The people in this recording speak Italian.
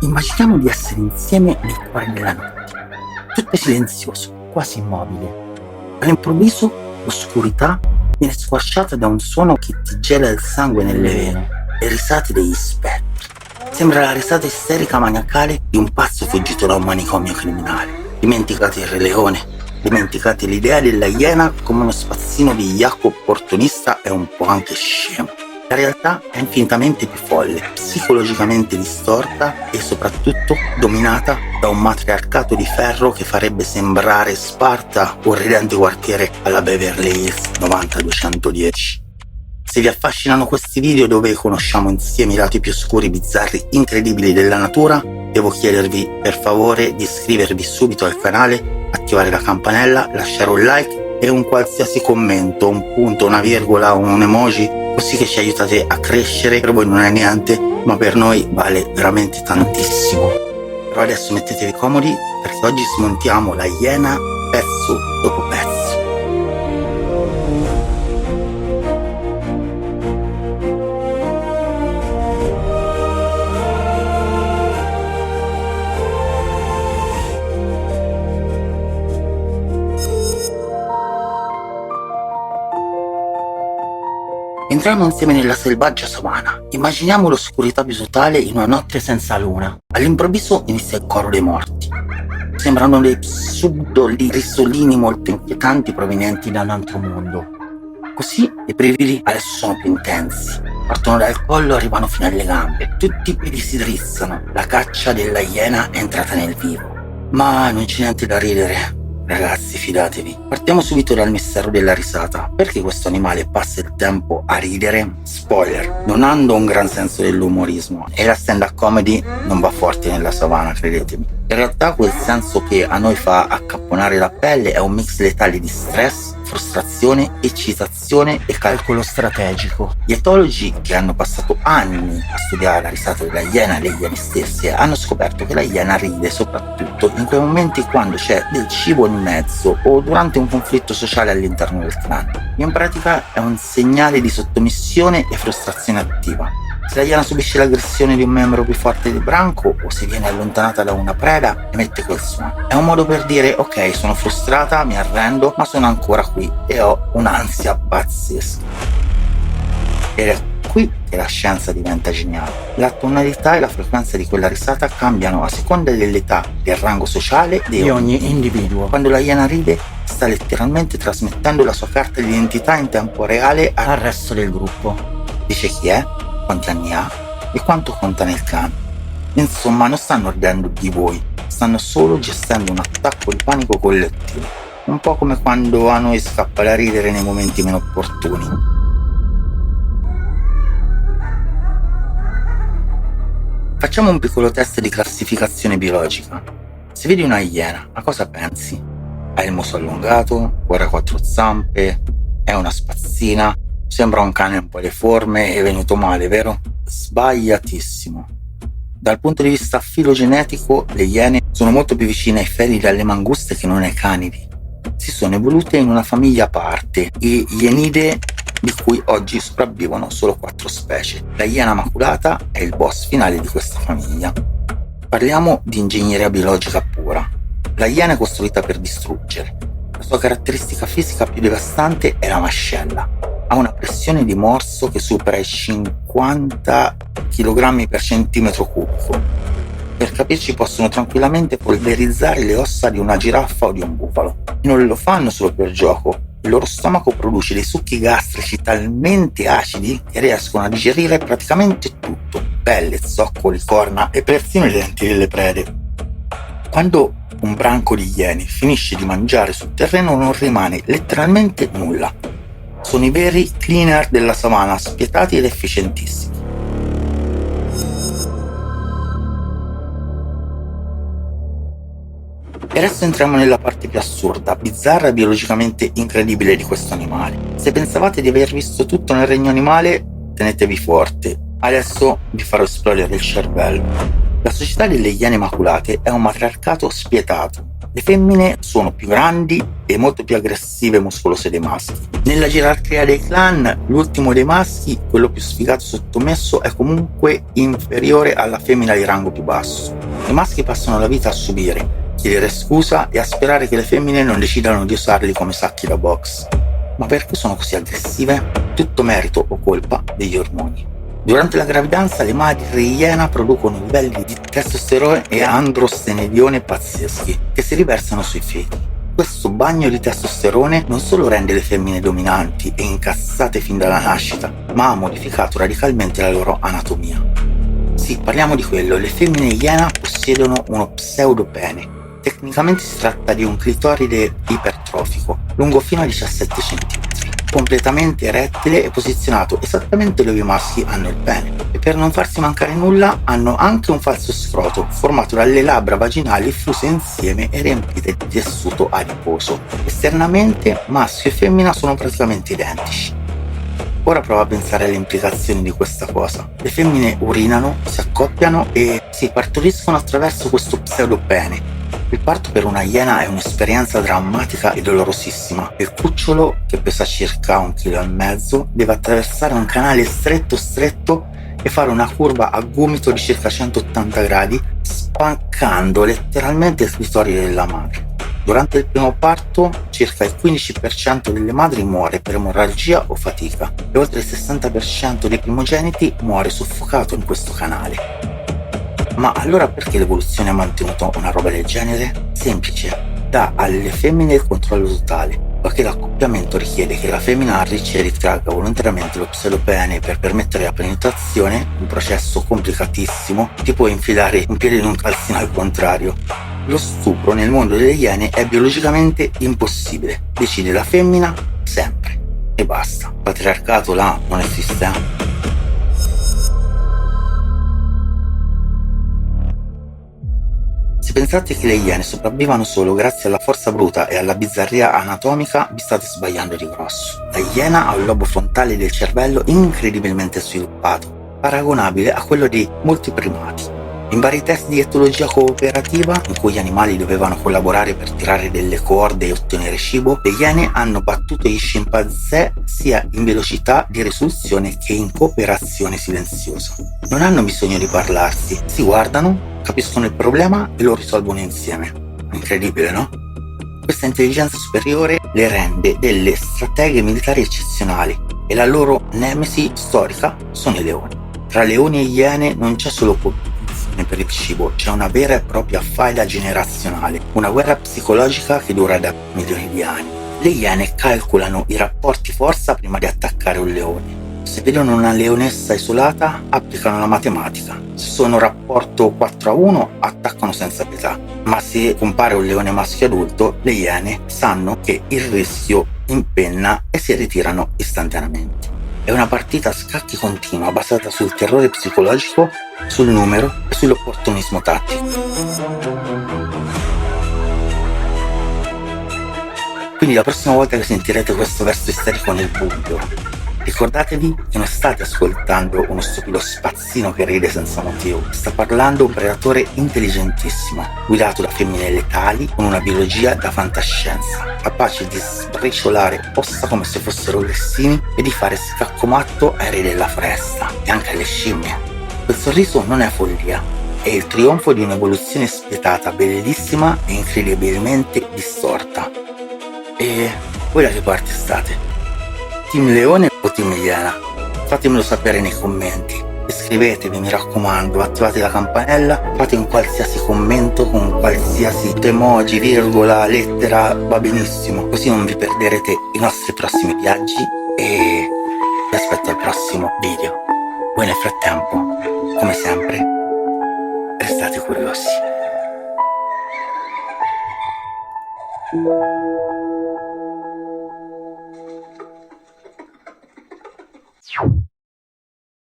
Immaginiamo di essere insieme nel cuore della notte. Tutto è silenzioso, quasi immobile. All'improvviso l'oscurità viene squarciata da un suono che ti gela il sangue nelle vene, le risate degli spettri. Sembra la risata isterica maniacale di un pazzo fuggito da un manicomio criminale. Dimenticate il Re Leone, dimenticate l'idea della iena come uno spazzino vigliacco opportunista e un po' anche scemo. La realtà è infinitamente più folle, psicologicamente distorta e soprattutto dominata da un matriarcato di ferro che farebbe sembrare Sparta o un ridente quartiere alla Beverly Hills 90210. Se vi affascinano questi video dove conosciamo insieme i lati più oscuri, bizzarri, incredibili della natura, devo chiedervi per favore di iscrivervi subito al canale, attivare la campanella, lasciare un like e un qualsiasi commento, un punto, una virgola o un emoji, così che ci aiutate a crescere. Per voi non è niente, ma per noi vale veramente tantissimo. Però adesso mettetevi comodi perché oggi smontiamo la iena pezzo dopo pezzo. Entriamo insieme nella selvaggia savana. Immaginiamo l'oscurità più totale in una notte senza luna. All'improvviso inizia il coro dei morti. Sembrano dei subdoli risolini molto inquietanti provenienti da un altro mondo. Così i brividi adesso sono più intensi. Partono dal collo e arrivano fino alle gambe. Tutti i piedi si drizzano. La caccia della iena è entrata nel vivo. Ma non c'è niente da ridere. Ragazzi, fidatevi. Partiamo subito dal mistero della risata. Perché questo animale passa il tempo a ridere? Spoiler, non hanno un gran senso dell'umorismo e la stand-up comedy non va forte nella savana, credetemi. In realtà quel senso che a noi fa accapponare la pelle è un mix letale di stress, frustrazione, eccitazione e calcolo strategico. Gli etologi, che hanno passato anni a studiare la risata della iena e le iene stesse, hanno scoperto che la iena ride soprattutto in quei momenti quando c'è del cibo in mezzo o durante un conflitto sociale all'interno del clan. In pratica è un segnale di sottomissione e frustrazione attiva. Se la iena subisce l'aggressione di un membro più forte del branco o se viene allontanata da una preda, emette quel suono. È un modo per dire: ok, sono frustrata, mi arrendo, ma sono ancora qui e ho un'ansia pazzesca. Ed è qui che la scienza diventa geniale. La tonalità e la frequenza di quella risata cambiano a seconda dell'età, del rango sociale di ogni individuo. Quando la iena ride, sta letteralmente trasmettendo la sua carta di identità in tempo reale al resto del gruppo. Dice chi è, quanti anni ha e quanto conta nel clan. Insomma, non stanno ridendo di voi, stanno solo gestendo un attacco di panico collettivo, un po' come quando a noi scappa da ridere nei momenti meno opportuni. Facciamo un piccolo test di classificazione biologica. Se vedi una iena, a cosa pensi? Ha il muso allungato, corre a quattro zampe, è una spazzina, sembra un cane un po' deforme e venuto male, vero? Sbagliatissimo. Dal punto di vista filogenetico, le iene sono molto più vicine ai felidi e alle manguste che non ai canidi. Si sono evolute in una famiglia a parte, i ienide, di cui oggi sopravvivono solo 4 specie. La iena maculata è il boss finale di questa famiglia. Parliamo di ingegneria biologica pura. La iena è costruita per distruggere. La sua caratteristica fisica più devastante è la mascella. Ha una pressione di morso che supera i 50 kg per centimetro cubico. Per capirci, possono tranquillamente polverizzare le ossa di una giraffa o di un bufalo. E non lo fanno solo per gioco. Il loro stomaco produce dei succhi gastrici talmente acidi che riescono a digerire praticamente tutto: pelle, zoccoli, corna e persino i denti delle prede. Quando un branco di iene finisce di mangiare sul terreno non rimane letteralmente nulla. Sono i veri cleaner della savana, spietati ed efficientissimi. E adesso entriamo nella parte più assurda, bizzarra e biologicamente incredibile di questo animale. Se pensavate di aver visto tutto nel regno animale, tenetevi forte. Adesso vi farò esplodere il cervello. La società delle iene maculate è un matriarcato spietato. Le femmine sono più grandi e molto più aggressive e muscolose dei maschi. Nella gerarchia dei clan, l'ultimo dei maschi, quello più sfigato e sottomesso, è comunque inferiore alla femmina di rango più basso. I maschi passano la vita a subire, chiedere scusa e a sperare che le femmine non decidano di usarli come sacchi da box. Ma perché sono così aggressive? Tutto merito o colpa degli ormoni. Durante la gravidanza le madri iena producono livelli di testosterone e androstenedione pazzeschi che si riversano sui feti. Questo bagno di testosterone non solo rende le femmine dominanti e incazzate fin dalla nascita, ma ha modificato radicalmente la loro anatomia. Sì, parliamo di quello, le femmine iena possiedono uno pseudopene. Tecnicamente si tratta di un clitoride ipertrofico, lungo fino a 17 cm, completamente erettile e posizionato esattamente dove i maschi hanno il pene. E per non farsi mancare nulla hanno anche un falso scroto, formato dalle labbra vaginali fuse insieme e riempite di tessuto adiposo. Esternamente maschio e femmina sono praticamente identici. Ora prova a pensare alle implicazioni di questa cosa. Le femmine urinano, si accoppiano e si partoriscono attraverso questo pseudopene. Il parto per una iena è un'esperienza drammatica e dolorosissima. Il cucciolo, che pesa circa 1,5 kg, deve attraversare un canale stretto e fare una curva a gomito di circa 180 gradi, spaccando letteralmente il clitoride della madre. Durante il primo parto, circa il 15% delle madri muore per emorragia o fatica e oltre il 60% dei primogeniti muore soffocato in questo canale. Ma allora perché l'evoluzione ha mantenuto una roba del genere? Semplice, dà alle femmine il controllo totale, poiché l'accoppiamento richiede che la femmina arricci e ritragga volontariamente lo pseudopene per permettere la penetrazione, un processo complicatissimo, tipo infilare un piede in un calzino al contrario. Lo stupro nel mondo delle iene è biologicamente impossibile, decide la femmina sempre e basta. Il patriarcato là non esiste. Se pensate che le iene sopravvivano solo grazie alla forza bruta e alla bizzarria anatomica, vi state sbagliando di grosso. La iena ha un lobo frontale del cervello incredibilmente sviluppato, paragonabile a quello di molti primati. In vari test di etologia cooperativa, in cui gli animali dovevano collaborare per tirare delle corde e ottenere cibo, le iene hanno battuto gli scimpanzé sia in velocità di risoluzione che in cooperazione silenziosa. Non hanno bisogno di parlarsi, si guardano, capiscono il problema e lo risolvono insieme. Incredibile, no? Questa intelligenza superiore le rende delle strateghe militari eccezionali e la loro nemesi storica sono i leoni. Tra leoni e iene non c'è solo competizione per il cibo, c'è una vera e propria faida generazionale, una guerra psicologica che dura da milioni di anni. Le iene calcolano i rapporti forza prima di attaccare un leone. Se vedono una leonessa isolata, applicano la matematica. Se sono rapporto 4-1, attaccano senza pietà. Ma se compare un leone maschio adulto, le iene sanno che il rischio impenna e si ritirano istantaneamente. È una partita a scacchi continua basata sul terrore psicologico, sul numero e sull'opportunismo tattico. Quindi la prossima volta che sentirete questo verso isterico nel buio, ricordatevi che non state ascoltando uno stupido spazzino che ride senza motivo. Sta parlando un predatore intelligentissimo, guidato da femmine letali con una biologia da fantascienza, capace di sbriciolare ossa come se fossero grissini e di fare scacco matto ai re della foresta e anche alle scimmie. Quel sorriso non è follia, è il trionfo di un'evoluzione spietata, bellissima e incredibilmente distorta. E voi da che parte state? Team Leone o Team Iena? Fatemelo sapere nei commenti. Iscrivetevi, mi raccomando, attivate la campanella, fate un qualsiasi commento con qualsiasi emoji, virgola, lettera, va benissimo, così non vi perderete i nostri prossimi viaggi e vi aspetto al prossimo video. Voi nel frattempo, come sempre, restate curiosi.